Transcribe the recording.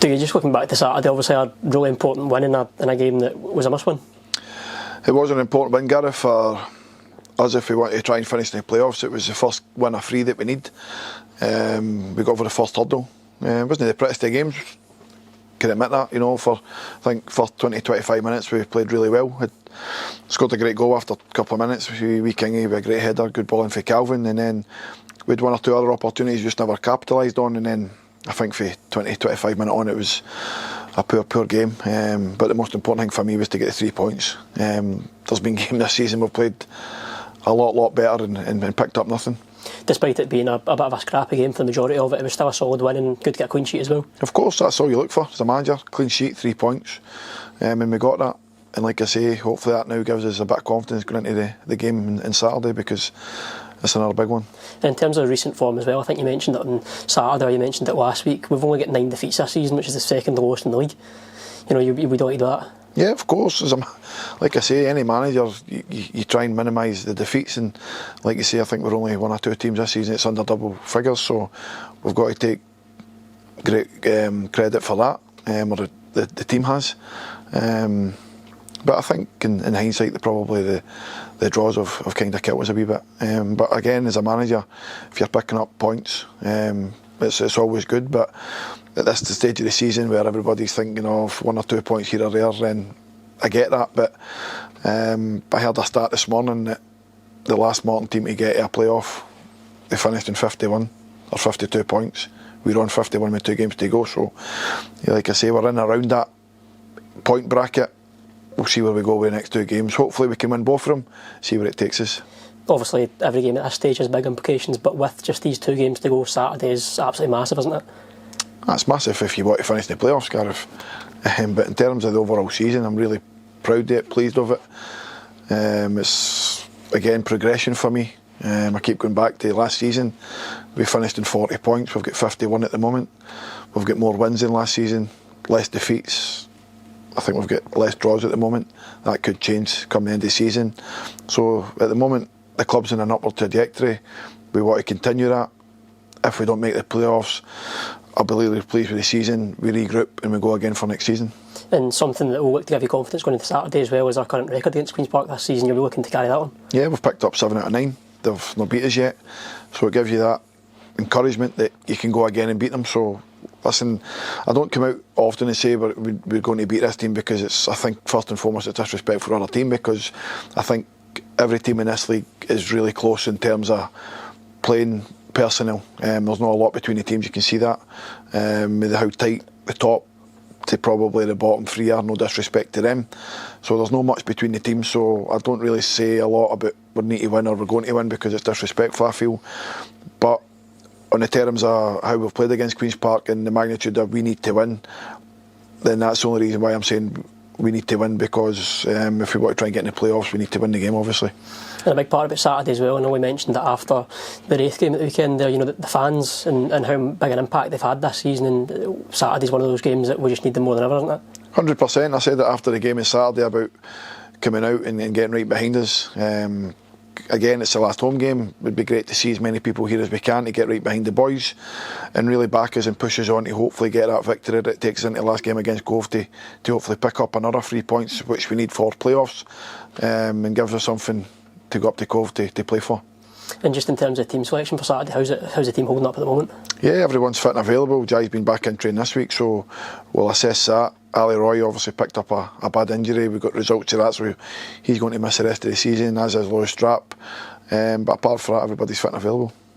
Dougie, just looking back to Saturday, obviously a really important win in a game that was a must-win. It was an important win, Gareth, for us if we wanted to try and finish in the playoffs. It was the first win of 3 that we need. We got over the first hurdle. It wasn't the prettiest of games, can admit that. For I think first 20-25 minutes we played really well. Had scored a great goal after a couple of minutes. Wee Kingy with a great header, good ball in for Calvin, and then we had 1 or 2 other opportunities just never capitalised on. And then I think for 20-25 minutes on, it was a poor game. But the most important thing for me was to get the 3 points. There's been games this season we've played a lot better and picked up nothing. Despite it being a bit of a scrappy game for the majority of it, it was still a solid win and good to get a clean sheet as well. Of course, that's all you look for as a manager, clean sheet, 3 points. And we got that. And like I say, hopefully that now gives us a bit of confidence going into the game on Saturday, because it's another big one. In terms of recent form as well, I think you mentioned it on Saturday, or you mentioned it last week, we've only got 9 defeats this season, which is the second lowest in the league. We don't do that. Yeah, of course. Like I say, any manager, you try and minimise the defeats, and like you say, I think we're only 1 or 2 teams this season it's under double figures, so we've got to take great credit for that, or the team has. But I think in hindsight, probably the draws have kind of killed us a wee bit. But again, as a manager, if you're picking up points, it's always good. But at this stage of the season, where everybody's thinking of 1 or 2 points here or there, then I get that. But I heard a stat this morning that the last Morton team to get to a playoff, they finished in 51 or 52 points. We were on 51 with 2 games to go. So, like I say, we're in around that point bracket. We'll see where we go with the next 2 games. Hopefully we can win both of them, see where it takes us. Obviously every game at this stage has big implications, but with just these 2 games to go, Saturday is absolutely massive, isn't it? That's massive if you want to finish the playoffs, Gareth. But in terms of the overall season, I'm really proud of it, pleased with it. It's again progression for me. I keep going back to last season. We finished in 40 points, we've got 51 at the moment. We've got more wins than last season, less defeats. I think we've got less draws at the moment. That could change come the end of the season. So at the moment, the club's in an upward trajectory. We want to continue that. If we don't make the playoffs, I'll be really pleased with the season. We regroup and we go again for next season. And something that will look to give you confidence going into Saturday as well is our current record against Queen's Park this season. You'll be looking to carry that on? Yeah, we've picked up 7 out of 9. They've not beat us yet. So it gives you that encouragement that you can go again and beat them. So listen, I don't come out often and say we're going to beat this team, because it's, I think first and foremost, it's disrespect for our team, because I think every team in this league is really close in terms of playing personnel. There's not a lot between the teams, you can see that. With how tight the top to probably the bottom 3 are, no disrespect to them. So there's not much between the teams, so I don't really say a lot about we need to win or we're going to win, because it's disrespectful, I feel. But on the terms of how we've played against Queen's Park and the magnitude that we need to win, then that's the only reason why I'm saying we need to win, because if we want to try and get in the playoffs, we need to win the game, obviously. And a big part about Saturday as well, I know we mentioned that after the Wraith game at the weekend there, the fans and how big an impact they've had this season, and Saturday's one of those games that we just need them more than ever, isn't it? 100%. I said that after the game on Saturday about coming out and getting right behind us. Again, it's the last home game. It would be great to see as many people here as we can to get right behind the boys and really back us and push us on to hopefully get that victory that takes us into the last game against Cove to hopefully pick up another 3 points, which we need for playoffs, and gives us something to go up to Cove to play for. And just in terms of team selection for Saturday, how's the team holding up at the moment? Yeah, everyone's fit and available. Jai's been back in training this week, so we'll assess that. Ali Roy obviously picked up a bad injury. We've got results of that, so he's going to miss the rest of the season, as is Lewis Strapp. But apart from that, everybody's fit and available.